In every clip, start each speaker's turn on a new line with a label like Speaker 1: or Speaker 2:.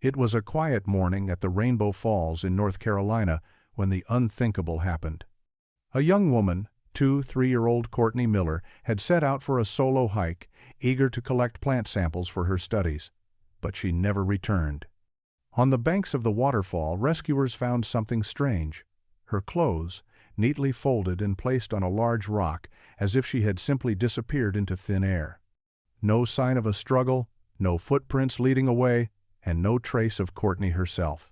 Speaker 1: It was a quiet morning at the Rainbow Falls in North Carolina when the unthinkable happened. A young woman, 3-year-old Courtney Miller, had set out for a solo hike, eager to collect plant samples for her studies. But she never returned. On the banks of the waterfall, rescuers found something strange. Her clothes, neatly folded and placed on a large rock, as if she had simply disappeared into thin air. No sign of a struggle, no footprints leading away, and no trace of Courtney herself.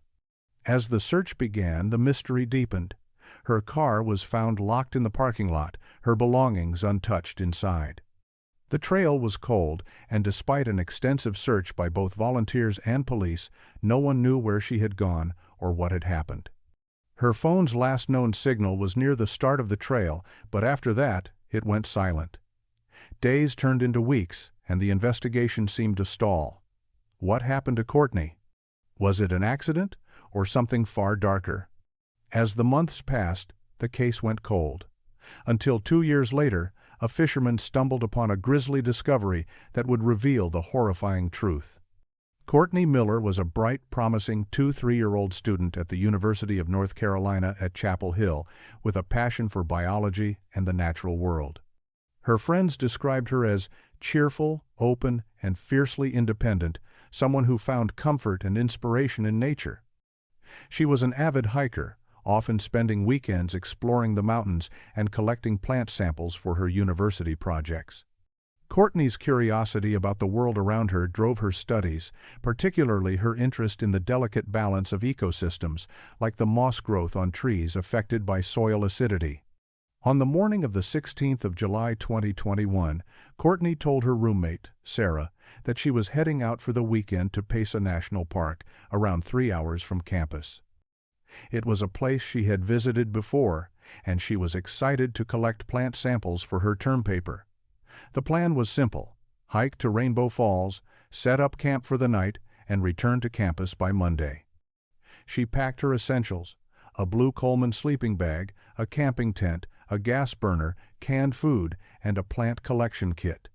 Speaker 1: As the search began, the mystery deepened. Her car was found locked in the parking lot, her belongings untouched inside. The trail was cold, and despite an extensive search by both volunteers and police, no one knew where she had gone or what had happened. Her phone's last known signal was near the start of the trail, but after that, it went silent. Days turned into weeks, and the investigation seemed to stall. What happened to Courtney? Was it an accident, or something far darker? As the months passed, the case went cold. Until 2 years later, a fisherman stumbled upon a grisly discovery that would reveal the horrifying truth. Courtney Miller was a bright, promising 3-year-old student at the University of North Carolina at Chapel Hill with a passion for biology and the natural world. Her friends described her as cheerful, open, and fiercely independent, someone who found comfort and inspiration in nature. She was an avid hiker, often spending weekends exploring the mountains and collecting plant samples for her university projects. Courtney's curiosity about the world around her drove her studies, particularly her interest in the delicate balance of ecosystems, like the moss growth on trees affected by soil acidity. On the morning of the 16th of July 2021, Courtney told her roommate, Sarah, that she was heading out for the weekend to Pesa National Park, around 3 hours from campus. It was a place she had visited before, and she was excited to collect plant samples for her term paper. The plan was simple: hike to Rainbow Falls, set up camp for the night, and return to campus by Monday. She packed her essentials: a blue Coleman sleeping bag, a camping tent, a gas burner, canned food, and a plant collection kit.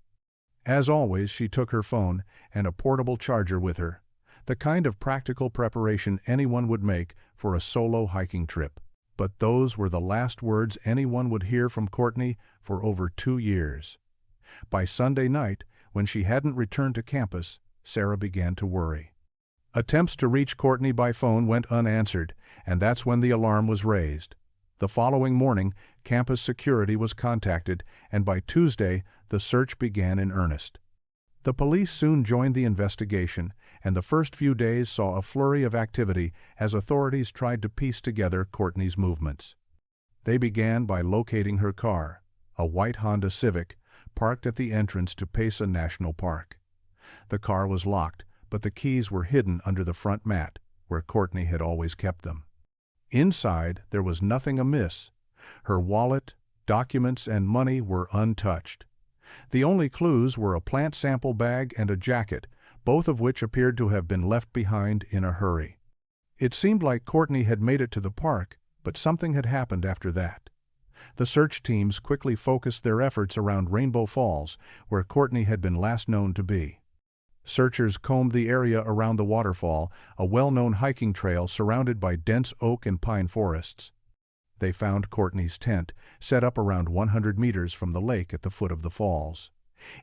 Speaker 1: As always, she took her phone and a portable charger with her, the kind of practical preparation anyone would make for a solo hiking trip. But those were the last words anyone would hear from Courtney for over 2 years. By Sunday night, when she hadn't returned to campus, Sarah began to worry. Attempts to reach Courtney by phone went unanswered, and that's when the alarm was raised. The following morning, campus security was contacted, and by Tuesday, the search began in earnest. The police soon joined the investigation, and the first few days saw a flurry of activity as authorities tried to piece together Courtney's movements. They began by locating her car, a white Honda Civic, parked at the entrance to Pesa National Park. The car was locked, but the keys were hidden under the front mat, where Courtney had always kept them. Inside, there was nothing amiss. Her wallet, documents, and money were untouched. The only clues were a plant sample bag and a jacket, both of which appeared to have been left behind in a hurry. It seemed like Courtney had made it to the park, but something had happened after that. The search teams quickly focused their efforts around Rainbow Falls, where Courtney had been last known to be. Searchers combed the area around the waterfall, a well-known hiking trail surrounded by dense oak and pine forests. They found Courtney's tent, set up around 100 meters from the lake at the foot of the falls.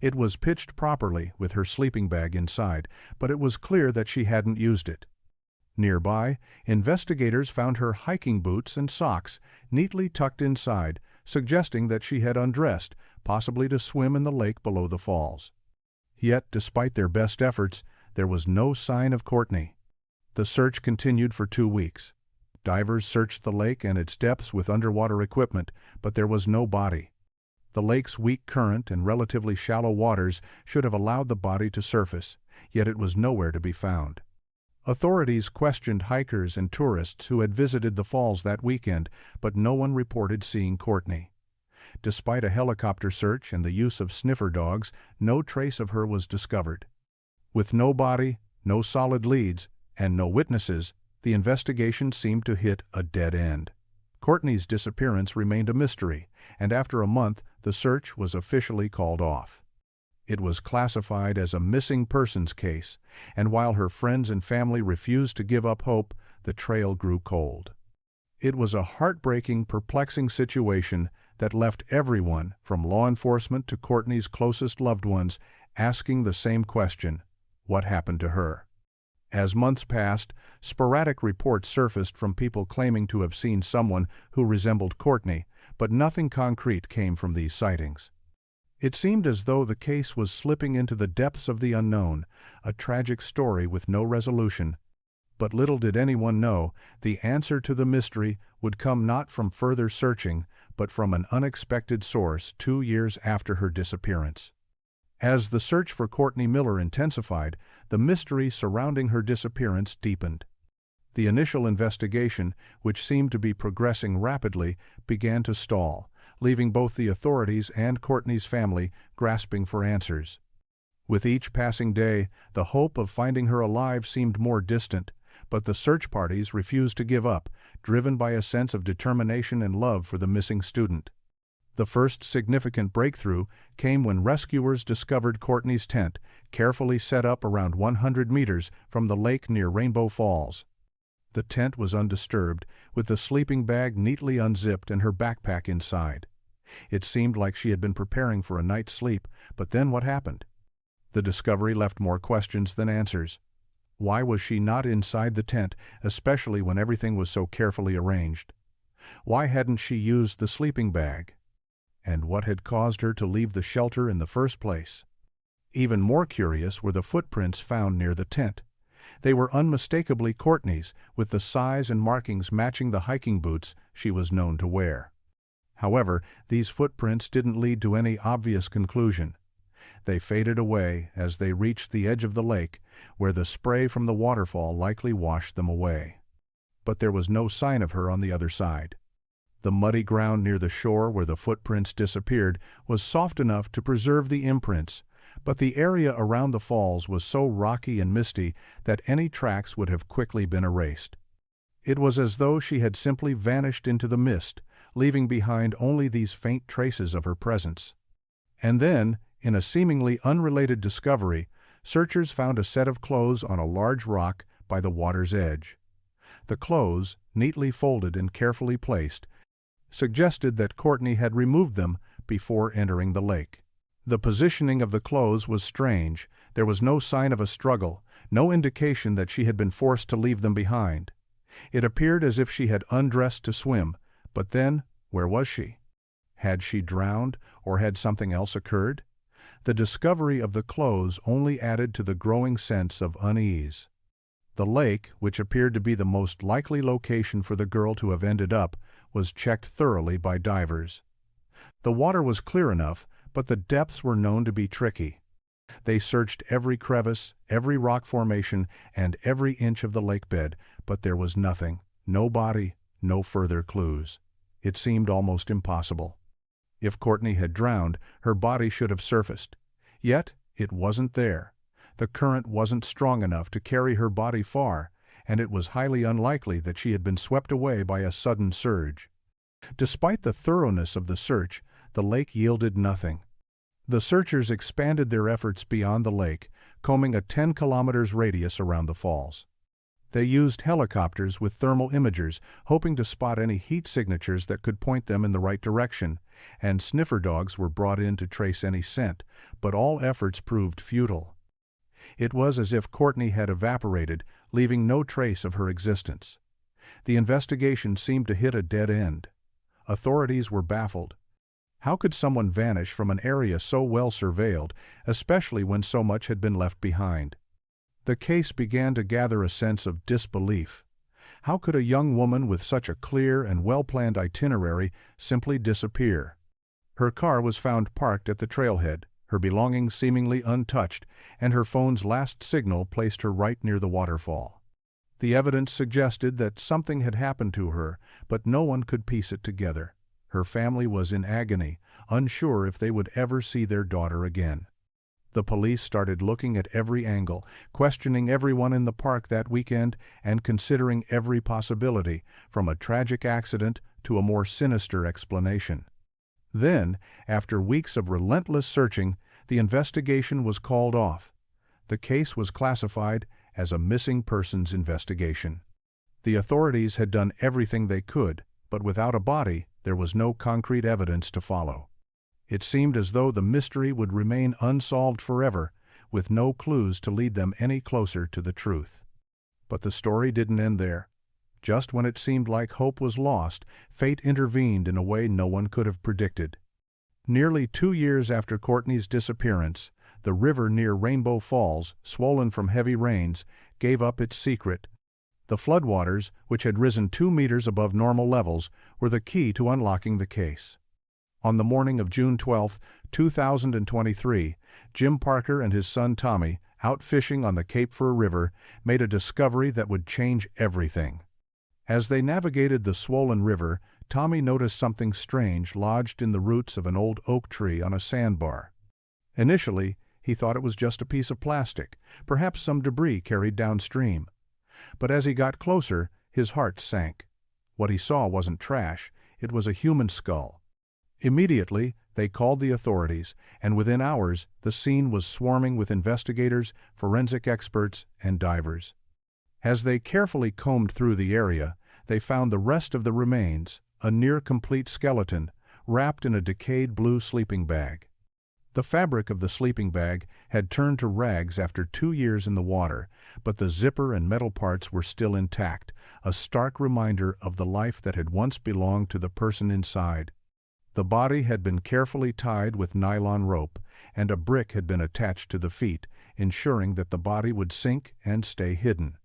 Speaker 1: It was pitched properly with her sleeping bag inside, but it was clear that she hadn't used it. Nearby, investigators found her hiking boots and socks neatly tucked inside, suggesting that she had undressed, possibly to swim in the lake below the falls. Yet, despite their best efforts, there was no sign of Courtney. The search continued for 2 weeks. Divers searched the lake and its depths with underwater equipment, but there was no body. The lake's weak current and relatively shallow waters should have allowed the body to surface, yet it was nowhere to be found. Authorities questioned hikers and tourists who had visited the falls that weekend, but no one reported seeing Courtney. Despite a helicopter search and the use of sniffer dogs, no trace of her was discovered. With no body, no solid leads, and no witnesses, the investigation seemed to hit a dead end. Courtney's disappearance remained a mystery, and after a month, the search was officially called off. It was classified as a missing persons case, and while her friends and family refused to give up hope, the trail grew cold. It was a heartbreaking, perplexing situation that left everyone, from law enforcement to Courtney's closest loved ones, asking the same question: what happened to her? As months passed, sporadic reports surfaced from people claiming to have seen someone who resembled Courtney, but nothing concrete came from these sightings. It seemed as though the case was slipping into the depths of the unknown, a tragic story with no resolution. But little did anyone know, the answer to the mystery would come not from further searching, but from an unexpected source 2 years after her disappearance. As the search for Courtney Miller intensified, the mystery surrounding her disappearance deepened. The initial investigation, which seemed to be progressing rapidly, began to stall, leaving both the authorities and Courtney's family grasping for answers. With each passing day, the hope of finding her alive seemed more distant, but the search parties refused to give up, driven by a sense of determination and love for the missing student. The first significant breakthrough came when rescuers discovered Courtney's tent, carefully set up around 100 meters from the lake near Rainbow Falls. The tent was undisturbed, with the sleeping bag neatly unzipped and her backpack inside. It seemed like she had been preparing for a night's sleep, but then what happened? The discovery left more questions than answers. Why was she not inside the tent, especially when everything was so carefully arranged? Why hadn't she used the sleeping bag? And what had caused her to leave the shelter in the first place? Even more curious were the footprints found near the tent. They were unmistakably Courtney's, with the size and markings matching the hiking boots she was known to wear. However, these footprints didn't lead to any obvious conclusion. They faded away as they reached the edge of the lake, where the spray from the waterfall likely washed them away. But there was no sign of her on the other side. The muddy ground near the shore where the footprints disappeared was soft enough to preserve the imprints, but the area around the falls was so rocky and misty that any tracks would have quickly been erased. It was as though she had simply vanished into the mist, leaving behind only these faint traces of her presence. And then, in a seemingly unrelated discovery, searchers found a set of clothes on a large rock by the water's edge. The clothes, neatly folded and carefully placed, suggested that Courtney had removed them before entering the lake. The positioning of the clothes was strange. There was no sign of a struggle, no indication that she had been forced to leave them behind. It appeared as if she had undressed to swim, but then, where was she? Had she drowned, or had something else occurred? The discovery of the clothes only added to the growing sense of unease. The lake, which appeared to be the most likely location for the girl to have ended up, was checked thoroughly by divers. The water was clear enough, but the depths were known to be tricky. They searched every crevice, every rock formation, and every inch of the lake bed, but there was nothing, no body, no further clues. It seemed almost impossible. If Courtney had drowned, her body should have surfaced. Yet, it wasn't there. The current wasn't strong enough to carry her body far, and it was highly unlikely that she had been swept away by a sudden surge. Despite the thoroughness of the search, the lake yielded nothing. The searchers expanded their efforts beyond the lake, combing a 10 kilometers radius around the falls. They used helicopters with thermal imagers, hoping to spot any heat signatures that could point them in the right direction, and sniffer dogs were brought in to trace any scent, but all efforts proved futile. It was as if Courtney had evaporated, leaving no trace of her existence. The investigation seemed to hit a dead end. Authorities were baffled. How could someone vanish from an area so well surveilled, especially when so much had been left behind? The case began to gather a sense of disbelief. How could a young woman with such a clear and well-planned itinerary simply disappear? Her car was found parked at the trailhead, her belongings seemingly untouched, and her phone's last signal placed her right near the waterfall. The evidence suggested that something had happened to her, but no one could piece it together. Her family was in agony, unsure if they would ever see their daughter again. The police started looking at every angle, questioning everyone in the park that weekend and considering every possibility, from a tragic accident to a more sinister explanation. Then, after weeks of relentless searching, the investigation was called off. The case was classified as a missing persons investigation. The authorities had done everything they could, but without a body, there was no concrete evidence to follow. It seemed as though the mystery would remain unsolved forever, with no clues to lead them any closer to the truth. But the story didn't end there. Just when it seemed like hope was lost, fate intervened in a way no one could have predicted. Nearly 2 years after Courtney's disappearance, the river near Rainbow Falls, swollen from heavy rains, gave up its secret. The floodwaters, which had risen 2 meters above normal levels, were the key to unlocking the case. On the morning of June 12, 2023, Jim Parker and his son Tommy, out fishing on the Cape Fur River, made a discovery that would change everything. As they navigated the swollen river, Tommy noticed something strange lodged in the roots of an old oak tree on a sandbar. Initially, he thought it was just a piece of plastic, perhaps some debris carried downstream. But as he got closer, his heart sank. What he saw wasn't trash, it was a human skull. Immediately, they called the authorities, and within hours, the scene was swarming with investigators, forensic experts, and divers. As they carefully combed through the area, they found the rest of the remains, a near-complete skeleton, wrapped in a decayed blue sleeping bag. The fabric of the sleeping bag had turned to rags after 2 years in the water, but the zipper and metal parts were still intact, a stark reminder of the life that had once belonged to the person inside. The body had been carefully tied with nylon rope, and a brick had been attached to the feet, ensuring that the body would sink and stay hidden.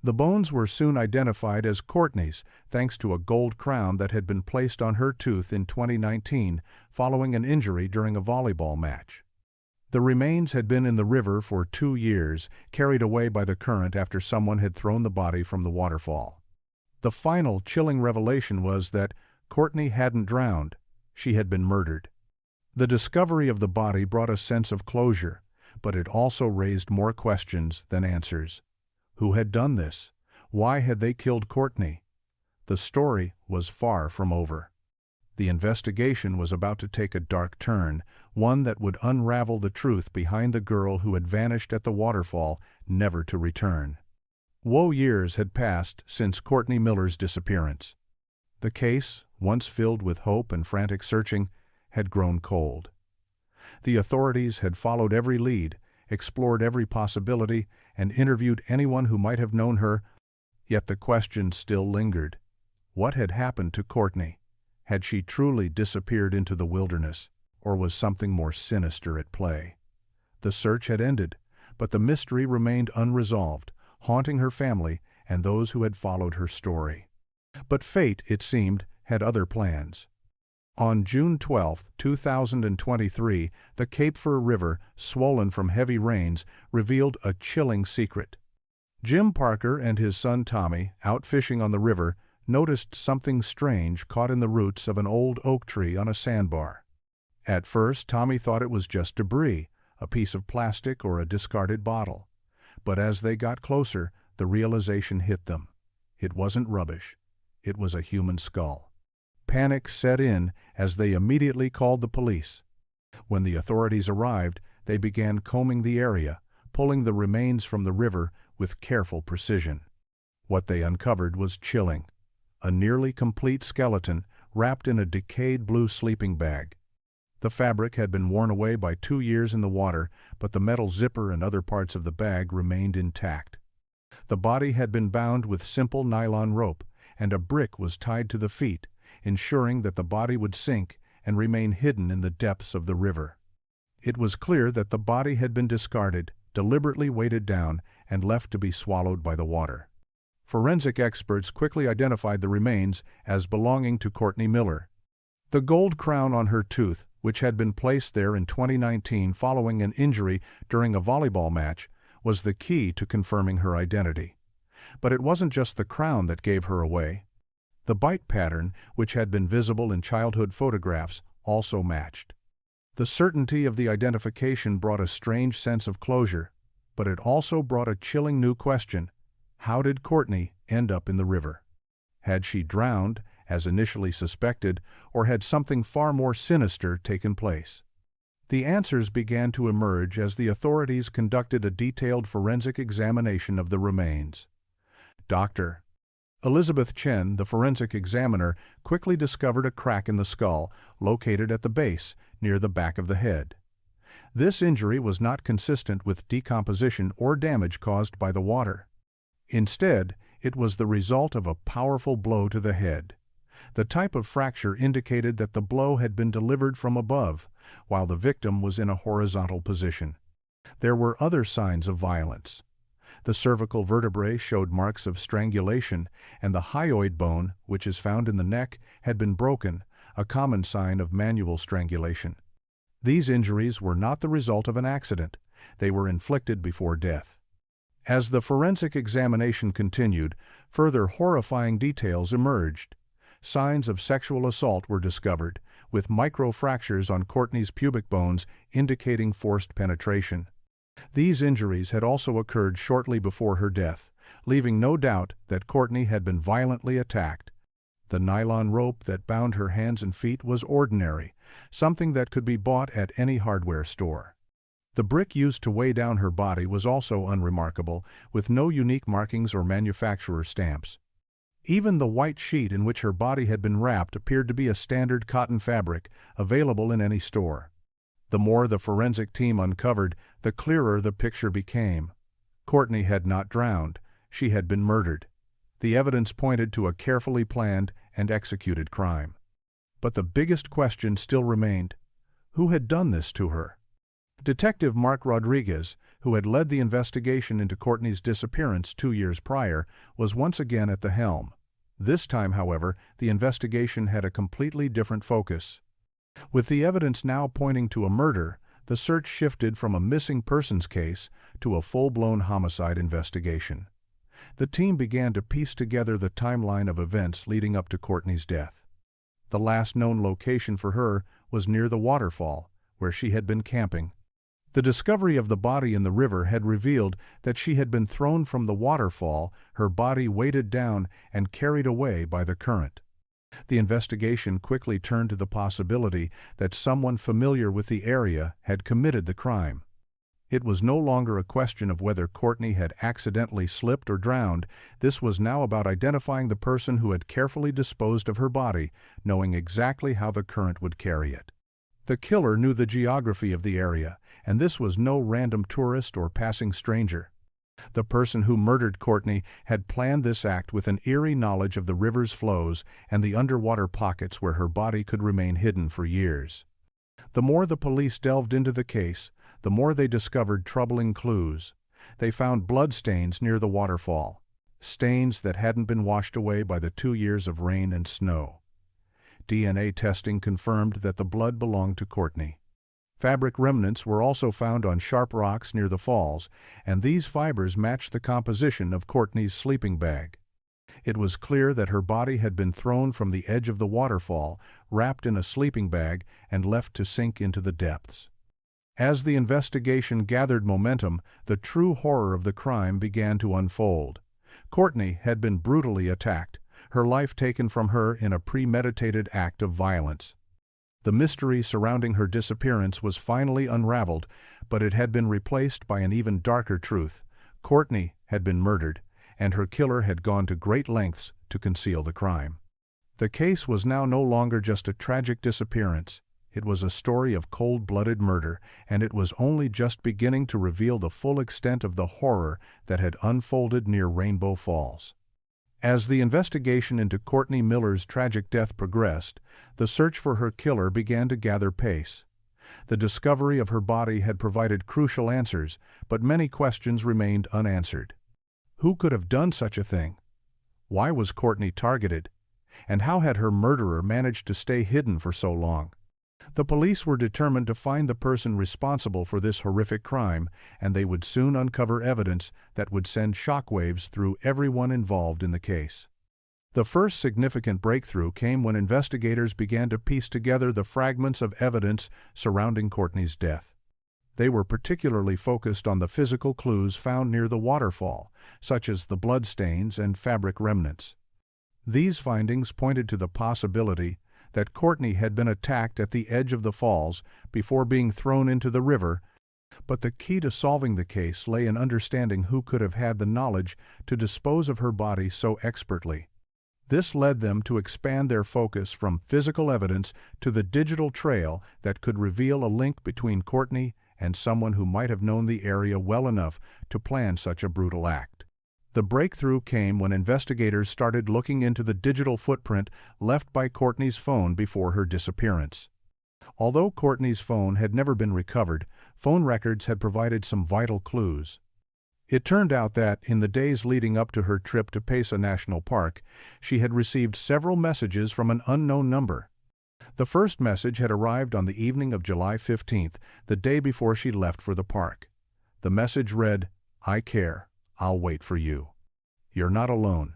Speaker 1: The bones were soon identified as Courtney's, thanks to a gold crown that had been placed on her tooth in 2019 following an injury during a volleyball match. The remains had been in the river for 2 years, carried away by the current after someone had thrown the body from the waterfall. The final chilling revelation was that Courtney hadn't drowned, she had been murdered. The discovery of the body brought a sense of closure, but it also raised more questions than answers. Who had done this? Why had they killed Courtney? The story was far from over. The investigation was about to take a dark turn, one that would unravel the truth behind the girl who had vanished at the waterfall, never to return. Years had passed since Courtney Miller's disappearance. The case, once filled with hope and frantic searching, had grown cold. The authorities had followed every lead, explored every possibility, and interviewed anyone who might have known her, yet the question still lingered. What had happened to Courtney? Had she truly disappeared into the wilderness, or was something more sinister at play? The search had ended, but the mystery remained unresolved, haunting her family and those who had followed her story. But fate, it seemed, had other plans. On June 12, 2023, the Cape Fur River, swollen from heavy rains, revealed a chilling secret. Jim Parker and his son Tommy, out fishing on the river, noticed something strange caught in the roots of an old oak tree on a sandbar. At first, Tommy thought it was just debris, a piece of plastic or a discarded bottle. But as they got closer, the realization hit them. It wasn't rubbish. It was a human skull. Panic set in as they immediately called the police. When the authorities arrived, they began combing the area, pulling the remains from the river with careful precision. What they uncovered was chilling. A nearly complete skeleton wrapped in a decayed blue sleeping bag. The fabric had been worn away by 2 years in the water, but the metal zipper and other parts of the bag remained intact. The body had been bound with simple nylon rope, and a brick was tied to the feet, ensuring that the body would sink and remain hidden in the depths of the river. It was clear that the body had been discarded, deliberately weighted down, and left to be swallowed by the water. Forensic experts quickly identified the remains as belonging to Courtney Miller. The gold crown on her tooth, which had been placed there in 2019 following an injury during a volleyball match, was the key to confirming her identity. But it wasn't just the crown that gave her away. The bite pattern, which had been visible in childhood photographs, also matched. The certainty of the identification brought a strange sense of closure, but it also brought a chilling new question. How did Courtney end up in the river? Had she drowned, as initially suspected, or had something far more sinister taken place? The answers began to emerge as the authorities conducted a detailed forensic examination of the remains. Dr. Elizabeth Chen, the forensic examiner, quickly discovered a crack in the skull, located at the base, near the back of the head. This injury was not consistent with decomposition or damage caused by the water. Instead, it was the result of a powerful blow to the head. The type of fracture indicated that the blow had been delivered from above, while the victim was in a horizontal position. There were other signs of violence. The cervical vertebrae showed marks of strangulation, and the hyoid bone, which is found in the neck, had been broken, a common sign of manual strangulation. These injuries were not the result of an accident. They were inflicted before death. As the forensic examination continued, further horrifying details emerged. Signs of sexual assault were discovered, with microfractures on Courtney's pubic bones indicating forced penetration. These injuries had also occurred shortly before her death, leaving no doubt that Courtney had been violently attacked. The nylon rope that bound her hands and feet was ordinary, something that could be bought at any hardware store. The brick used to weigh down her body was also unremarkable, with no unique markings or manufacturer stamps. Even the white sheet in which her body had been wrapped appeared to be a standard cotton fabric, available in any store. The more the forensic team uncovered, the clearer the picture became. Courtney had not drowned. She had been murdered. The evidence pointed to a carefully planned and executed crime. But the biggest question still remained: who had done this to her? Detective Mark Rodriguez, who had led the investigation into Courtney's disappearance 2 years prior, was once again at the helm. This time, however, the investigation had a completely different focus. With the evidence now pointing to a murder, the search shifted from a missing persons case to a full-blown homicide investigation. The team began to piece together the timeline of events leading up to Courtney's death. The last known location for her was near the Waterfall, where she had been camping. The discovery of the body in the river had revealed that she had been thrown from the waterfall, her body weighted down and carried away by the current. The investigation quickly turned to the possibility that someone familiar with the area had committed the crime. It was no longer a question of whether Courtney had accidentally slipped or drowned. This was now about identifying the person who had carefully disposed of her body, knowing exactly how the current would carry it. The killer knew the geography of the area, and this was no random tourist or passing stranger. The person who murdered Courtney had planned this act with an eerie knowledge of the river's flows and the underwater pockets where her body could remain hidden for years. The more the police delved into the case, the more they discovered troubling clues. They found bloodstains near the waterfall, stains that hadn't been washed away by the 2 years of rain and snow. DNA testing confirmed that the blood belonged to Courtney. Fabric remnants were also found on sharp rocks near the falls, and these fibers matched the composition of Courtney's sleeping bag. It was clear that her body had been thrown from the edge of the waterfall, wrapped in a sleeping bag, and left to sink into the depths. As the investigation gathered momentum, the true horror of the crime began to unfold. Courtney had been brutally attacked, her life taken from her in a premeditated act of violence. The mystery surrounding her disappearance was finally unraveled, but it had been replaced by an even darker truth. Courtney had been murdered, and her killer had gone to great lengths to conceal the crime. The case was now no longer just a tragic disappearance. It was a story of cold-blooded murder, and it was only just beginning to reveal the full extent of the horror that had unfolded near Rainbow Falls. As the investigation into Courtney Miller's tragic death progressed, the search for her killer began to gather pace. The discovery of her body had provided crucial answers, but many questions remained unanswered. Who could have done such a thing? Why was Courtney targeted? And how had her murderer managed to stay hidden for so long? The police were determined to find the person responsible for this horrific crime, and they would soon uncover evidence that would send shockwaves through everyone involved in the case. The first significant breakthrough came when investigators began to piece together the fragments of evidence surrounding Courtney's death. They were particularly focused on the physical clues found near the waterfall, such as the bloodstains and fabric remnants. These findings pointed to the possibility that Courtney had been attacked at the edge of the falls before being thrown into the river, but the key to solving the case lay in understanding who could have had the knowledge to dispose of her body so expertly. This led them to expand their focus from physical evidence to the digital trail that could reveal a link between Courtney and someone who might have known the area well enough to plan such a brutal act. The breakthrough came when investigators started looking into the digital footprint left by Courtney's phone before her disappearance. Although Courtney's phone had never been recovered, phone records had provided some vital clues. It turned out that, in the days leading up to her trip to Pesa National Park, she had received several messages from an unknown number. The first message had arrived on the evening of July 15th, the day before she left for the park. The message read, "I care. I'll wait for you. You're not alone."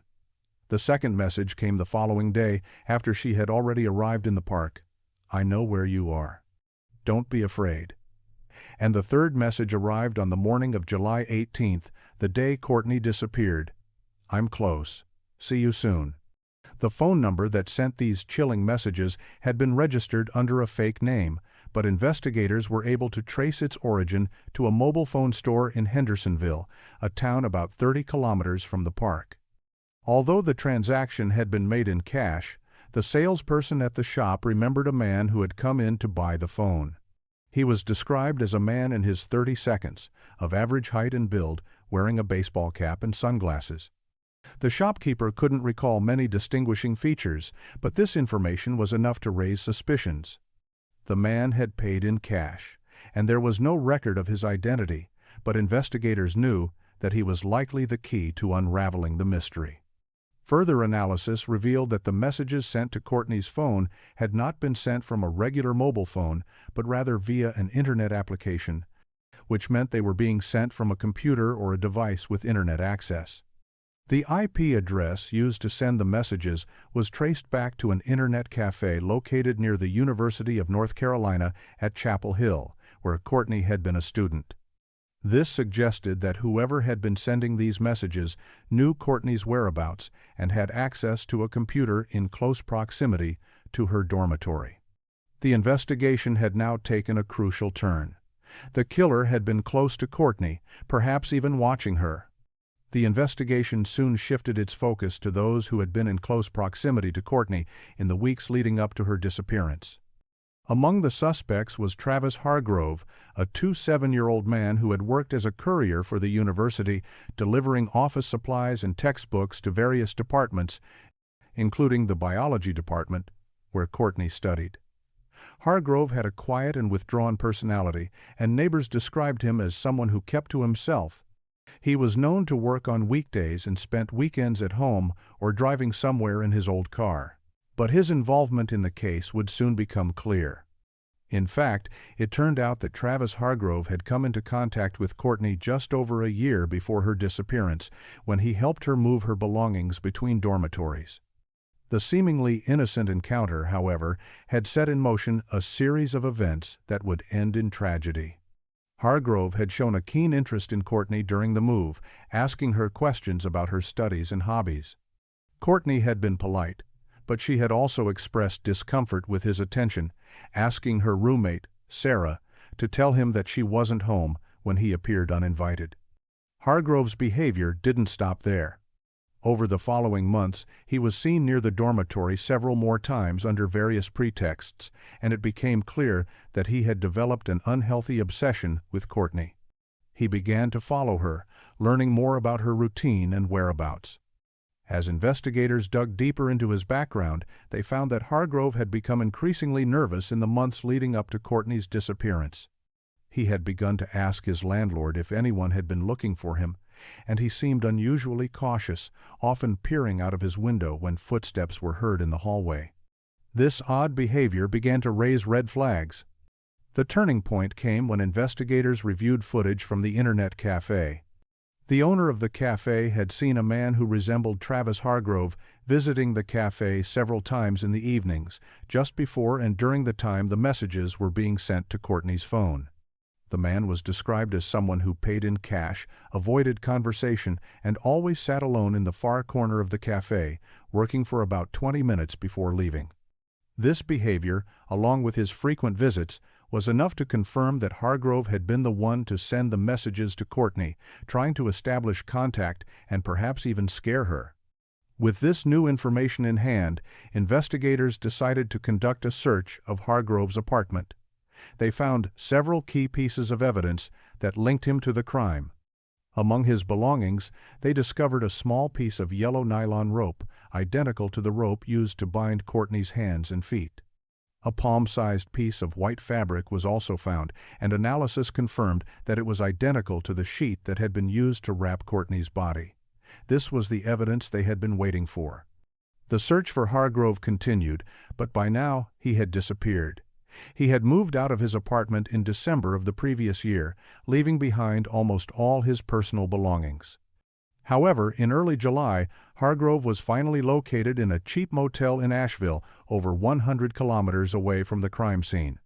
Speaker 1: The second message came the following day, after she had already arrived in the park. "I know where you are. Don't be afraid." And the third message arrived on the morning of July 18th, the day Courtney disappeared. "I'm close. See you soon." The phone number that sent these chilling messages had been registered under a fake name, but investigators were able to trace its origin to a mobile phone store in Hendersonville, a town about 30 kilometers from the park. Although the transaction had been made in cash, the salesperson at the shop remembered a man who had come in to buy the phone. He was described as a man in his 30s, of average height and build, wearing a baseball cap and sunglasses. The shopkeeper couldn't recall many distinguishing features, but this information was enough to raise suspicions. The man had paid in cash, and there was no record of his identity, but investigators knew that he was likely the key to unraveling the mystery. Further analysis revealed that the messages sent to Courtney's phone had not been sent from a regular mobile phone, but rather via an internet application, which meant they were being sent from a computer or a device with internet access. The IP address used to send the messages was traced back to an internet cafe located near the University of North Carolina at Chapel Hill, where Courtney had been a student. This suggested that whoever had been sending these messages knew Courtney's whereabouts and had access to a computer in close proximity to her dormitory. The investigation had now taken a crucial turn. The killer had been close to Courtney, perhaps even watching her. The investigation soon shifted its focus to those who had been in close proximity to Courtney in the weeks leading up to her disappearance. Among the suspects was Travis Hargrove, a 27-year-old man who had worked as a courier for the university, delivering office supplies and textbooks to various departments, including the biology department, where Courtney studied. Hargrove had a quiet and withdrawn personality, and neighbors described him as someone who kept to himself. He was known to work on weekdays and spent weekends at home or driving somewhere in his old car. But his involvement in the case would soon become clear. In fact, it turned out that Travis Hargrove had come into contact with Courtney just over a year before her disappearance, when he helped her move her belongings between dormitories. The seemingly innocent encounter, however, had set in motion a series of events that would end in tragedy. Hargrove had shown a keen interest in Courtney during the move, asking her questions about her studies and hobbies. Courtney had been polite, but she had also expressed discomfort with his attention, asking her roommate, Sarah, to tell him that she wasn't home when he appeared uninvited. Hargrove's behavior didn't stop there. Over the following months, he was seen near the dormitory several more times under various pretexts, and it became clear that he had developed an unhealthy obsession with Courtney. He began to follow her, learning more about her routine and whereabouts. As investigators dug deeper into his background, they found that Hargrove had become increasingly nervous in the months leading up to Courtney's disappearance. He had begun to ask his landlord if anyone had been looking for him, and he seemed unusually cautious, often peering out of his window when footsteps were heard in the hallway. This odd behavior began to raise red flags. The turning point came when investigators reviewed footage from the internet cafe. The owner of the cafe had seen a man who resembled Travis Hargrove visiting the cafe several times in the evenings, just before and during the time the messages were being sent to Courtney's phone. The man was described as someone who paid in cash, avoided conversation, and always sat alone in the far corner of the cafe, working for about 20 minutes before leaving. This behavior, along with his frequent visits, was enough to confirm that Hargrove had been the one to send the messages to Courtney, trying to establish contact and perhaps even scare her. With this new information in hand, investigators decided to conduct a search of Hargrove's apartment. They found several key pieces of evidence that linked him to the crime. Among his belongings, they discovered a small piece of yellow nylon rope, identical to the rope used to bind Courtney's hands and feet. A palm-sized piece of white fabric was also found, and analysis confirmed that it was identical to the sheet that had been used to wrap Courtney's body. This was the evidence they had been waiting for. The search for Hargrove continued, but by now he had disappeared. He had moved out of his apartment in December of the previous year, leaving behind almost all his personal belongings. However, in early July, Hargrove was finally located in a cheap motel in Asheville, over 100 kilometers away from the crime scene.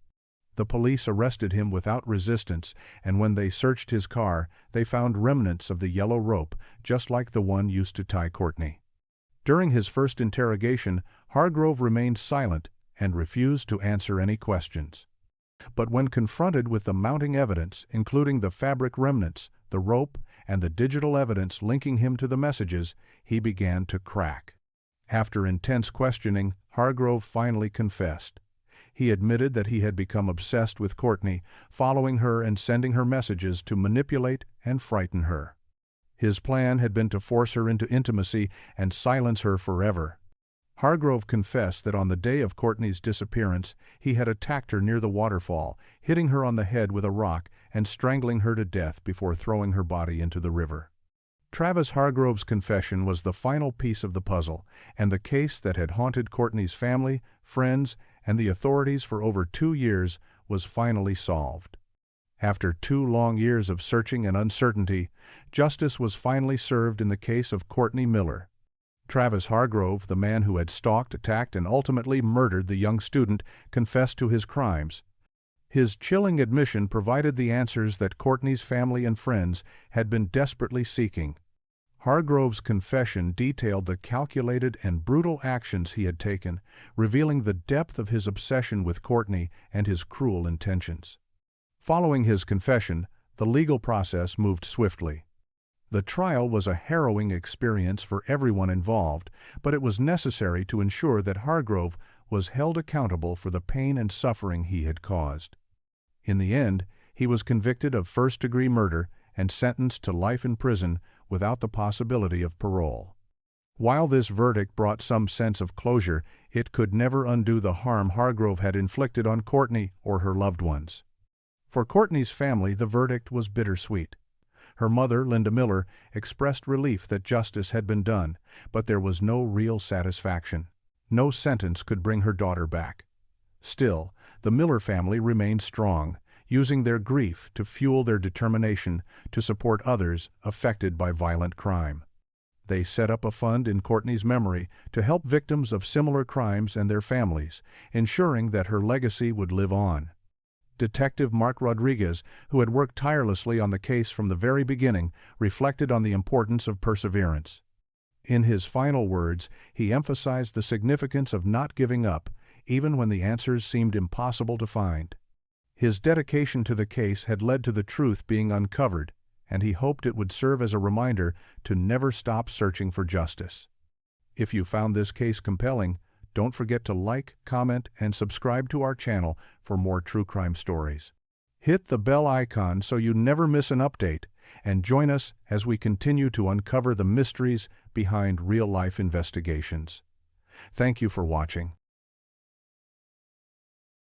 Speaker 1: The police arrested him without resistance, and when they searched his car, they found remnants of the yellow rope, just like the one used to tie Courtney. During his first interrogation, Hargrove remained silent and refused to answer any questions. But when confronted with the mounting evidence, including the fabric remnants, the rope, and the digital evidence linking him to the messages, he began to crack. After intense questioning, Hargrove finally confessed. He admitted that he had become obsessed with Courtney, following her and sending her messages to manipulate and frighten her. His plan had been to force her into intimacy and silence her forever. Hargrove confessed that on the day of Courtney's disappearance, he had attacked her near the waterfall, hitting her on the head with a rock and strangling her to death before throwing her body into the river. Travis Hargrove's confession was the final piece of the puzzle, and the case that had haunted Courtney's family, friends, and the authorities for over 2 years was finally solved. After 2 long years of searching and uncertainty, justice was finally served in the case of Courtney Miller. Travis Hargrove, the man who had stalked, attacked, and ultimately murdered the young student, confessed to his crimes. His chilling admission provided the answers that Courtney's family and friends had been desperately seeking. Hargrove's confession detailed the calculated and brutal actions he had taken, revealing the depth of his obsession with Courtney and his cruel intentions. Following his confession, the legal process moved swiftly. The trial was a harrowing experience for everyone involved, but it was necessary to ensure that Hargrove was held accountable for the pain and suffering he had caused. In the end, he was convicted of first-degree murder and sentenced to life in prison without the possibility of parole. While this verdict brought some sense of closure, it could never undo the harm Hargrove had inflicted on Courtney or her loved ones. For Courtney's family, the verdict was bittersweet. Her mother, Linda Miller, expressed relief that justice had been done, but there was no real satisfaction. No sentence could bring her daughter back. Still, the Miller family remained strong, using their grief to fuel their determination to support others affected by violent crime. They set up a fund in Courtney's memory to help victims of similar crimes and their families, ensuring that her legacy would live on. Detective Mark Rodriguez, who had worked tirelessly on the case from the very beginning, reflected on the importance of perseverance. In his final words, he emphasized the significance of not giving up, even when the answers seemed impossible to find. His dedication to the case had led to the truth being uncovered, and he hoped it would serve as a reminder to never stop searching for justice. If you found this case compelling, don't forget to like, comment, and subscribe to our channel for more true crime stories. Hit the bell icon so you never miss an update, and join us as we continue to uncover the mysteries behind real-life investigations. Thank you for watching.